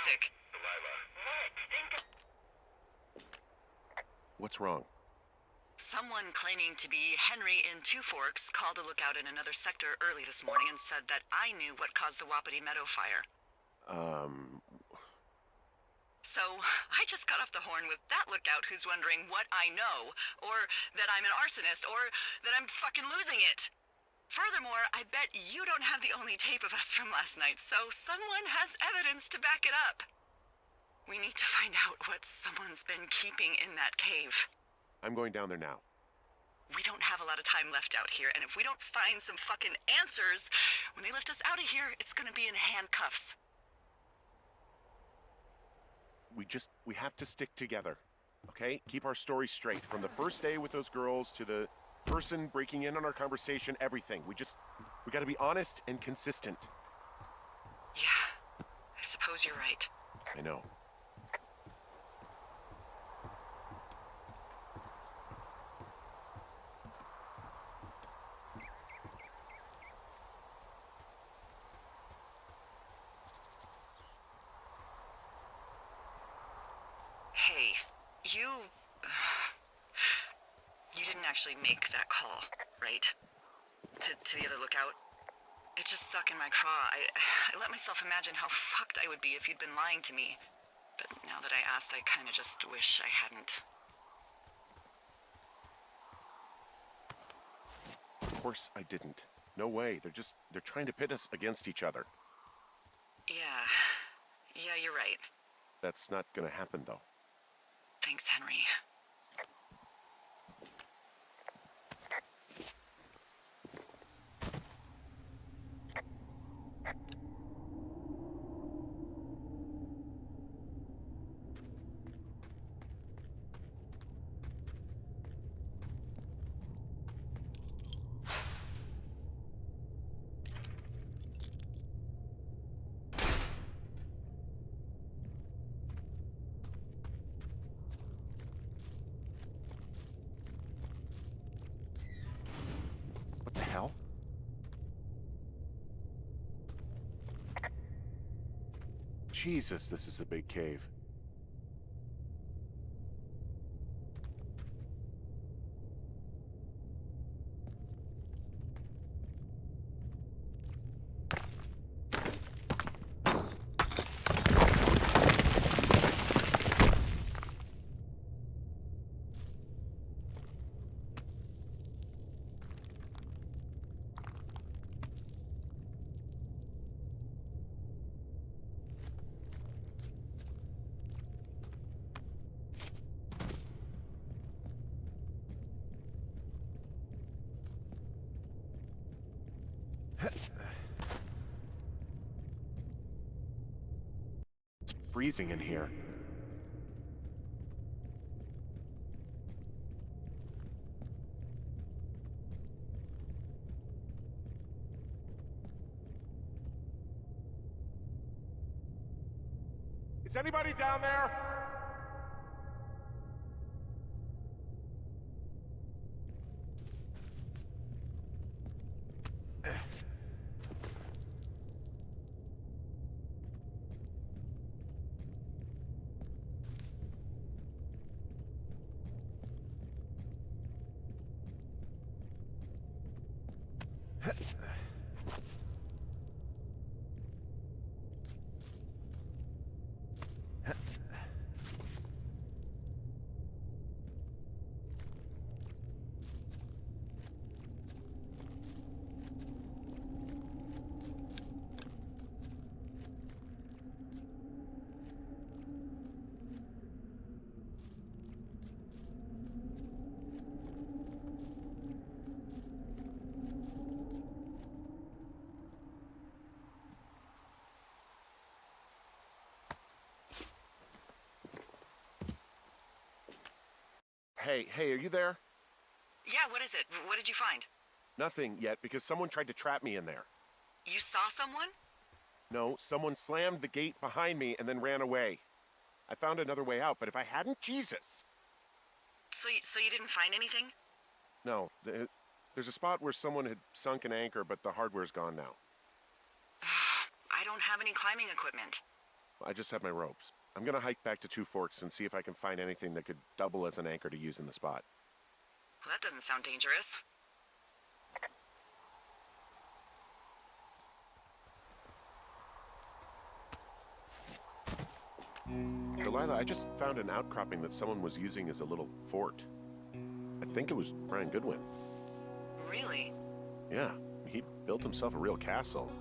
sick. What's wrong? Someone claiming to be Henry in Two Forks called a lookout in another sector early this morning and said that I knew what caused the Wapiti Meadow fire. So, I just got off the horn with that lookout who's wondering what I know, or that I'm an arsonist, or that I'm fucking losing it. Furthermore, I bet you don't have the only tape of us from last night, so someone has evidence to back it up. We need to find out what someone's been keeping in that cave. I'm going down there now. We don't have a lot of time left out here, and if we don't find some fucking answers, when they lift us out of here, it's gonna be in handcuffs. We have to stick together, okay? Keep our story straight. From the first day with those girls to the person breaking in on our conversation, everything. We gotta be honest and consistent. Yeah, I suppose you're right. I know. Hey, you didn't actually make that call, right? To the other lookout? It just stuck in my craw. I let myself imagine how fucked I would be if you'd been lying to me. But now that I asked, I kinda just wish I hadn't. Of course I didn't. No way. They're trying to pit us against each other. Yeah, you're right. That's not gonna happen, though. Thanks, Henry. What the hell? Jesus, this is a big cave. It's freezing in here. Is anybody down there? Hey, are you there? Yeah, what is it? What did you find? Nothing yet, because someone tried to trap me in there. You saw someone? No, someone slammed the gate behind me and then ran away. I found another way out, but if I hadn't, Jesus! So you didn't find anything? No, there's a spot where someone had sunk an anchor, but the hardware's gone now. I don't have any climbing equipment. I just have my ropes. I'm gonna hike back to Two Forks and see if I can find anything that could double as an anchor to use in the spot. Well, that doesn't sound dangerous. Delilah, I just found an outcropping that someone was using as a little fort. I think it was Brian Goodwin. Really? Yeah, he built himself a real castle.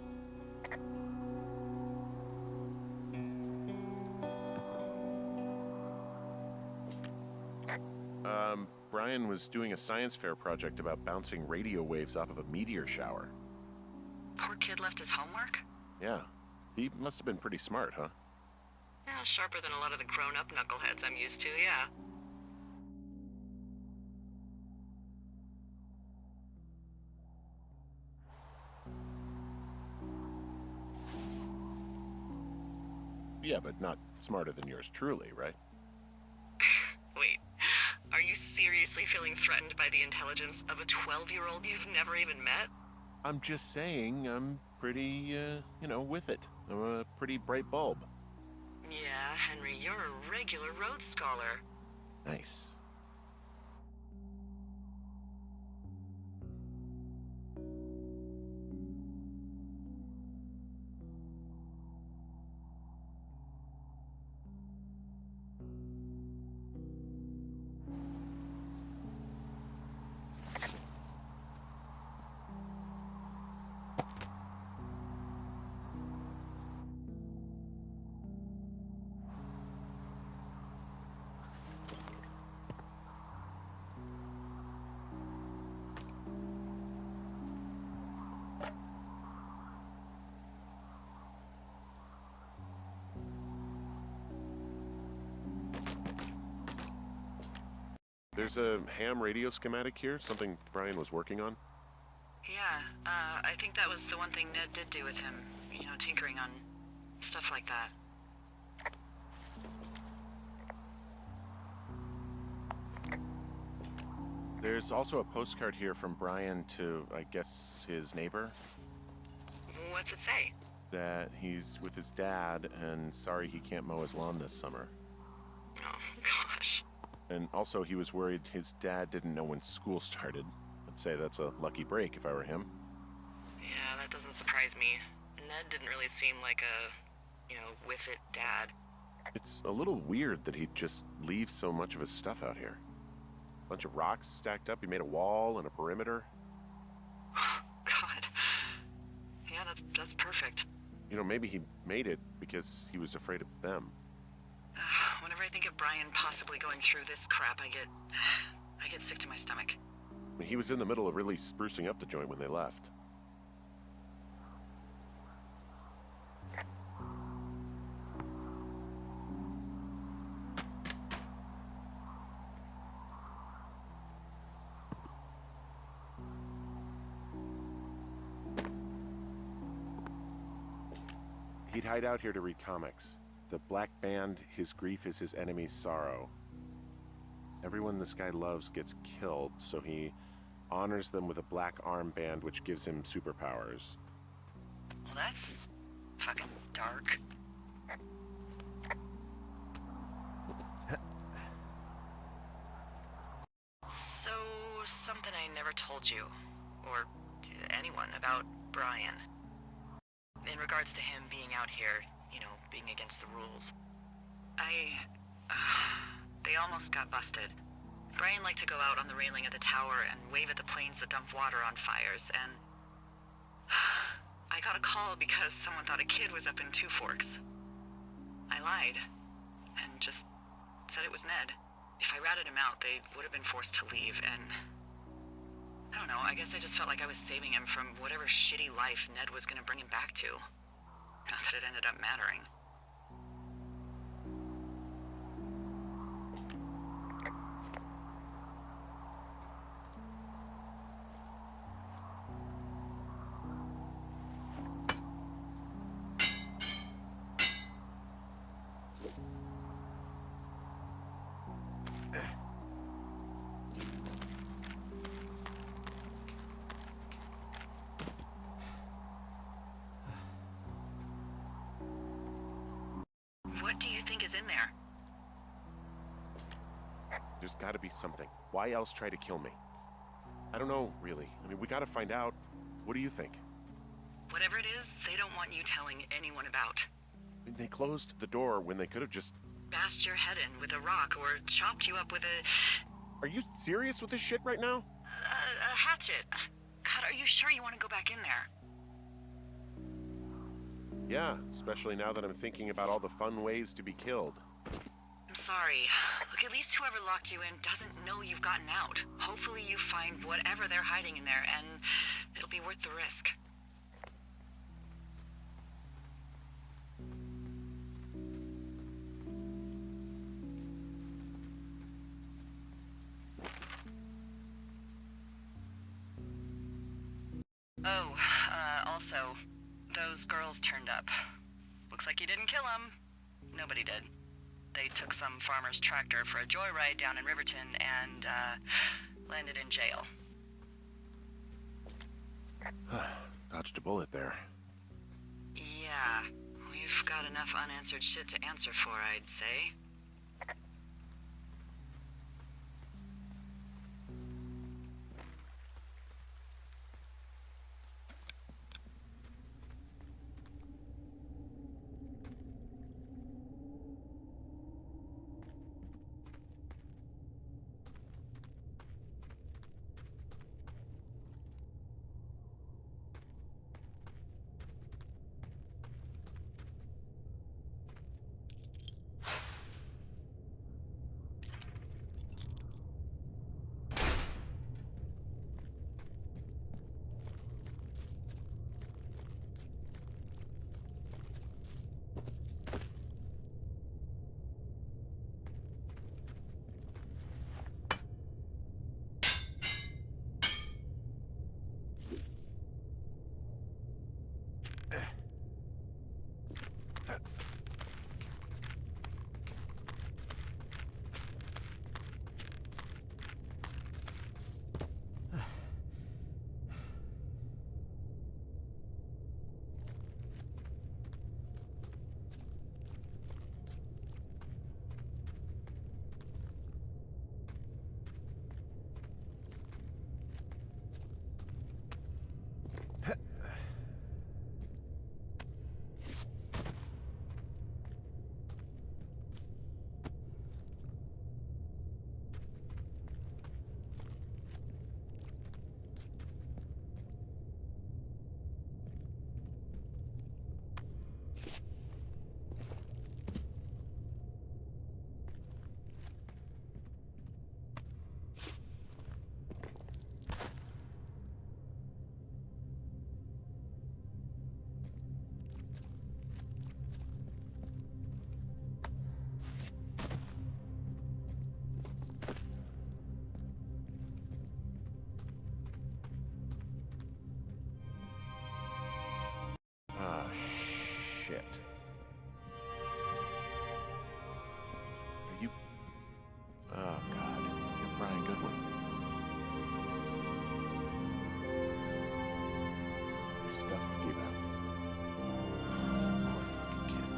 Brian was doing a science fair project about bouncing radio waves off of a meteor shower. Poor kid left his homework? Yeah, he must have been pretty smart, huh? Yeah, sharper than a lot of the grown-up knuckleheads I'm used to, yeah. Yeah, but not smarter than yours truly, right? Wait, are you seriously feeling threatened by the intelligence of a 12-year-old you've never even met? I'm just saying I'm pretty, with it. I'm a pretty bright bulb. Yeah, Henry, you're a regular Rhodes Scholar. Nice. There's a ham radio schematic here, something Brian was working on. Yeah, I think that was the one thing Ned did do with him. You know, tinkering on stuff like that. There's also a postcard here from Brian to, I guess, his neighbor. What's it say? That he's with his dad and sorry he can't mow his lawn this summer. Oh, gosh. And also he was worried his dad didn't know when school started. I'd say that's a lucky break if I were him. Yeah, that doesn't surprise me. Ned didn't really seem like a, with it dad. It's a little weird that he'd just leave so much of his stuff out here. Bunch of rocks stacked up, he made a wall and a perimeter. God. Yeah, that's perfect. Maybe he made it because he was afraid of them. Whenever I think of Brian possibly going through this crap, I get sick to my stomach. I mean, he was in the middle of really sprucing up the joint when they left. He'd hide out here to read comics. The Black Band, his grief is his enemy's sorrow. Everyone this guy loves gets killed, so he honors them with a black armband which gives him superpowers. Well, that's fucking dark. So, something I never told you, or anyone, about Brian. In regards to him being out here, being against the rules. They almost got busted. Brian liked to go out on the railing of the tower and wave at the planes that dump water on fires, and I got a call because someone thought a kid was up in Two Forks. I lied, and just said it was Ned. If I ratted him out, they would have been forced to leave, and I don't know, I guess I just felt like I was saving him from whatever shitty life Ned was gonna bring him back to. Not that it ended up mattering. What do you think is in there? There's gotta be something. Why else try to kill me? I don't know, really. I mean, we gotta find out. What do you think? Whatever it is, they don't want you telling anyone about. I mean, they closed the door when they could have just... Bashed your head in with a rock or chopped you up with Are you serious with this shit right now? a hatchet. God, are you sure you want to go back in there? Yeah, especially now that I'm thinking about all the fun ways to be killed. I'm sorry. Look, at least whoever locked you in doesn't know you've gotten out. Hopefully you find whatever they're hiding in there, and it'll be worth the risk. Oh, also, those girls turned up. Looks like you didn't kill them. Nobody did. They took some farmer's tractor for a joyride down in Riverton and, landed in jail. Dodged a bullet there. Yeah, we've got enough unanswered shit to answer for, I'd say. Ah, shit. Are you... Oh, God. You're Brian Goodwin. Your stuff gave out. Poor fucking kid.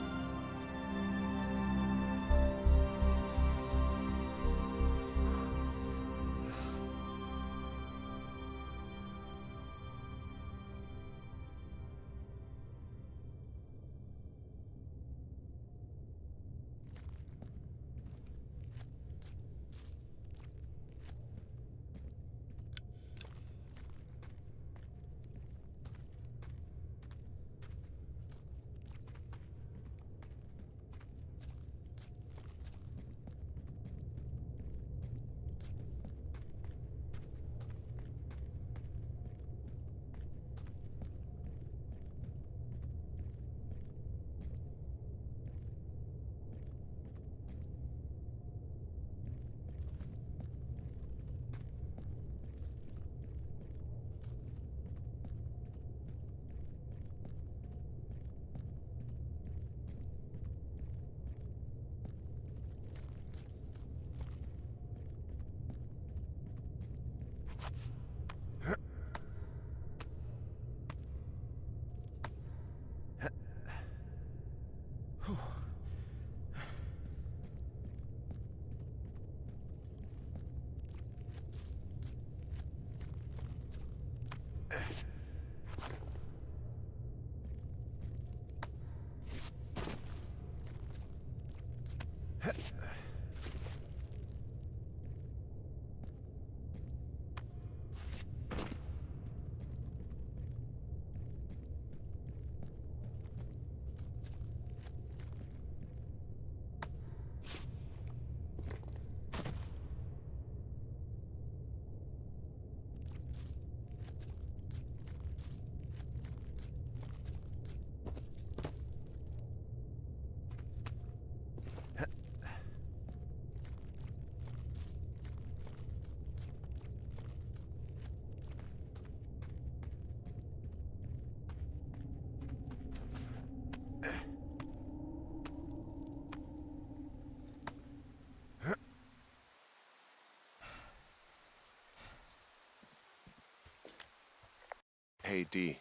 Hey, Dee.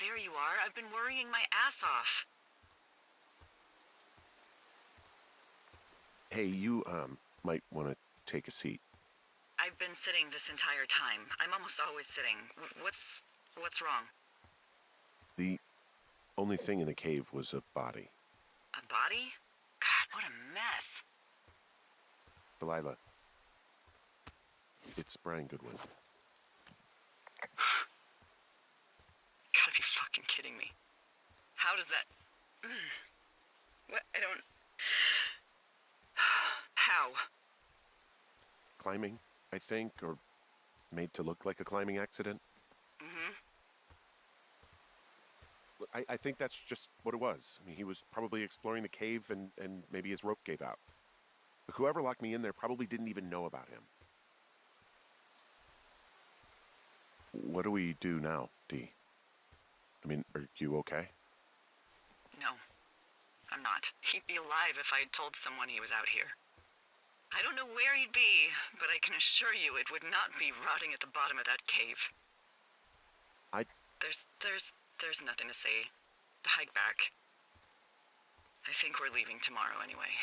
There you are. I've been worrying my ass off. Hey, you, might want to take a seat. I've been sitting this entire time. I'm almost always sitting. What's wrong? The only thing in the cave was a body. A body? God, what a mess. Delilah. It's Brian Goodwin. Gotta be fucking kidding me. How does that... What? I don't... How? Climbing, I think, or made to look like a climbing accident. Mm-hmm. I think that's just what it was. I mean, he was probably exploring the cave and maybe his rope gave out. But whoever locked me in there probably didn't even know about him. What do we do now, Dee? I mean, are you okay? No, I'm not. He'd be alive if I had told someone he was out here. I don't know where he'd be, but I can assure you it would not be rotting at the bottom of that cave. There's nothing to say. Hike back. I think we're leaving tomorrow anyway.